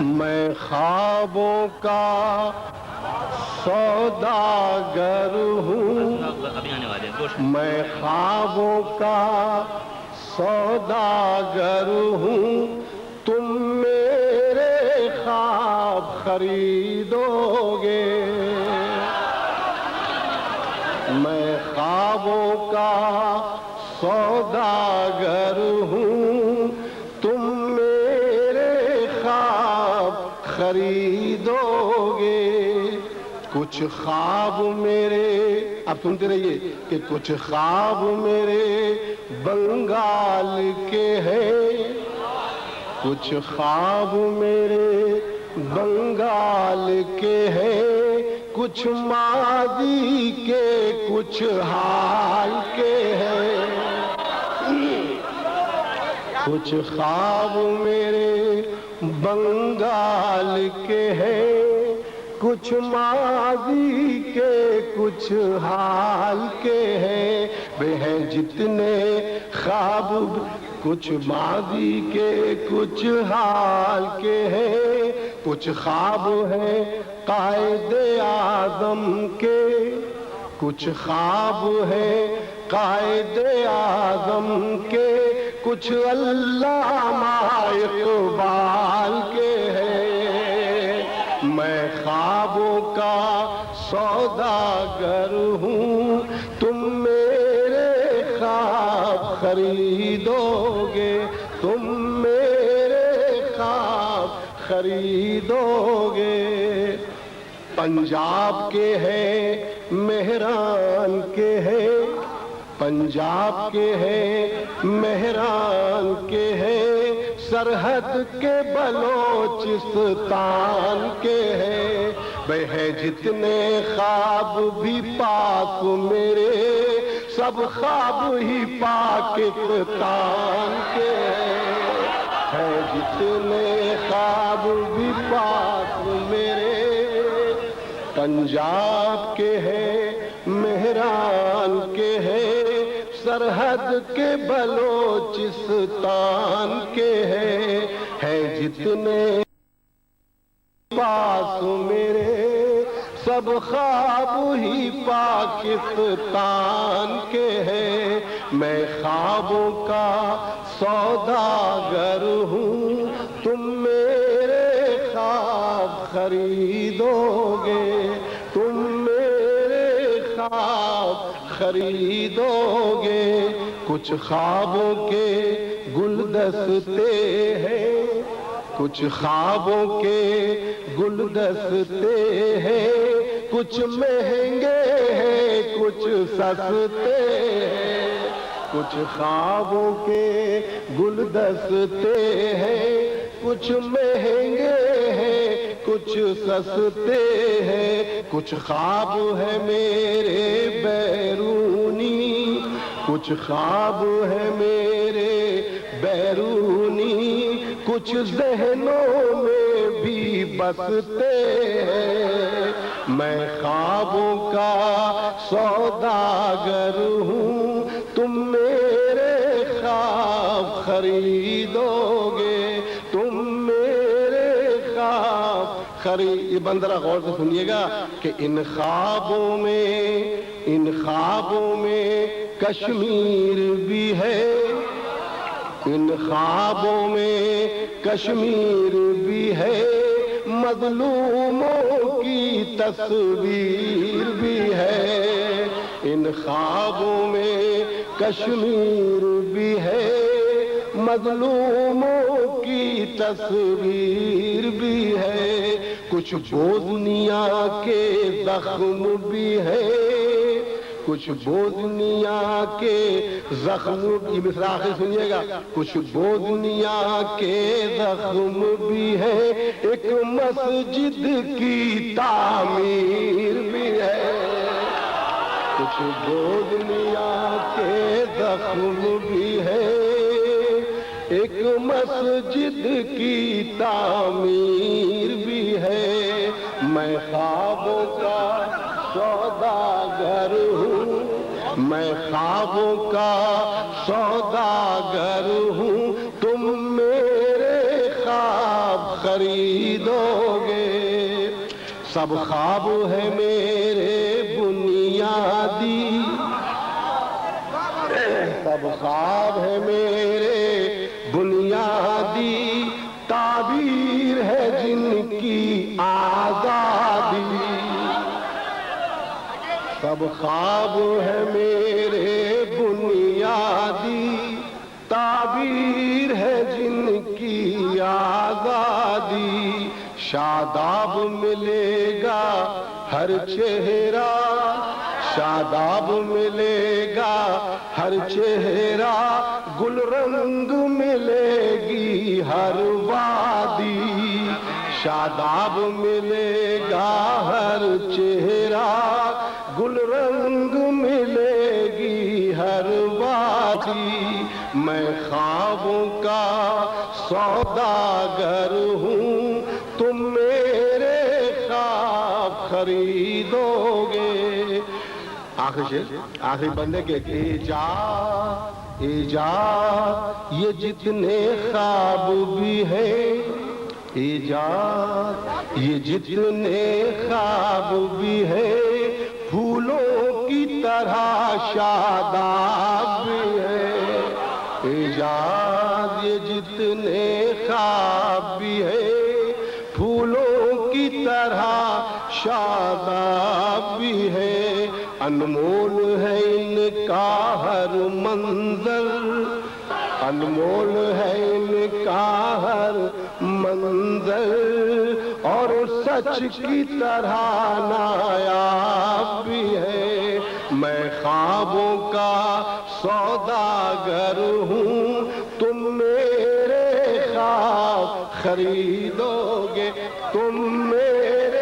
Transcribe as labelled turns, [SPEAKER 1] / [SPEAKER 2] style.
[SPEAKER 1] میں خوابوں کا سوداگر ہوں، میں خوابوں کا سوداگر ہوں، تم میرے خواب خریدو گے۔ میں خوابوں کا سوداگر ہوں، تم میرے خواب خریدو گے۔ کچھ خواب میرے، اب سنتے رہیے کہ کچھ خواب میرے بنگال کے ہیں، کچھ خواب میرے بنگال کے ہیں، کچھ ماضی کے کچھ حال کے ہیں۔ کچھ خواب میرے بنگال کے ہیں، کچھ ماضی کے کچھ حال کے ہیں۔ وہ ہیں جتنے خواب، کچھ ماضی کے کچھ حال کے ہیں۔ کچھ خواب ہیں قائد اعظم کے، کچھ خواب ہیں قائد اعظم کے، کچھ علامہ اقبال کے ہیں۔ میں خوابوں کا سوداگر ہوں، تم میرے خواب خریدو گے، تم میرے خواب خریدو گے۔ پنجاب کے ہیں مہران کے ہیں، پنجاب کے ہیں مہران کے ہیں، سرحد کے بلوچستان کے ہیں۔ وہ ہیں جتنے خواب بھی پاک میرے، سب خواب ہی پاکستان کے ہیں۔ جتنے خواب بھی پاک میرے، پنجاب کے ہیں مہران کے ہیں، سرحد کے بلوچستان کے ہیں جتنے پاس میرے، سب خواب ہی پاکستان کے ہیں۔ میں خوابوں کا سوداگر ہوں، تم میرے خواب خریدو گے، تم میرے خواب خریدو گے۔ کچھ خوابوں کے گلدستے ہیں، کچھ خوابوں کے گلدستے ہیں، کچھ مہنگے ہیں کچھ سستے ہیں۔ کچھ خوابوں کے گلدستے ہیں، کچھ مہنگے ہیں کچھ سستے ہیں۔ کچھ خواب ہے میرے بیرونی، کچھ خواب ہے میرے بیرونی، کچھ ذہنوں میں بھی بستے ہیں۔ میں خوابوں کا سوداگر ہوں، تم میرے خواب خریدو گے، تم میرے خواب یہ بندرہ غور سے سنیے گا کہ ان خوابوں میں کشمیر بھی ہے، ان خوابوں میں کشمیر بھی ہے، مظلوموں کی تصویر بھی ہے۔ ان خوابوں میں کشمیر بھی ہے، مظلوموں کی تصویر بھی ہے۔ کچھ بوزنیا کے زخم بھی ہے، کچھ بوزنیا کے زخم کی مصرع آخر سنیے گا۔ کچھ بوزنیا کے زخم بھی ہے، ایک مسجد کی تعمیر بھی ہے۔ کچھ بوزنیا کے زخم بھی ہے، ایک مسجد کی تعمیر بھی ہے۔ میں خوابوں کا سوداگر ہوں، میں خوابوں کا سوداگر ہوں، تم میرے خواب خریدو گے. سب خواب ہے میرے بنیادی، سب خواب ہے میرے بنیادی، تعبیر ہے جن کی آزادی. سب خواب ہے میرے بنیادی، تعبیر ہے جن کی آزادی. شاداب ملے گا ہر چہرہ، شاداب ملے گا ہر چہرہ، گل رنگ ملے گی ہر وادی. شاداب ملے گا ہر چہرہ، گل رنگ ملے گی ہر وادی. میں خوابوں کا سوداگر ہوں، تم میرے خواب خریدو گے. آخری بندے کے ایجاد یہ جتنے خواب بھی ہیں، ایجاد یہ جتنے خواب بھی ہیں، پھولوں کی طرح شاداب بھی ہیں. ایجاد یہ جتنے خواب بھی ہیں، پھولوں کی طرح شاداب بھی ہے. انمول ہے ان کا ہر منظر، انمول ہے ان کا ہر منظر، اور سچ کی طرح نایاب بھی ہے. میں خوابوں کا سوداگر ہوں، تم میرے خواب خریدو گے، تم میرے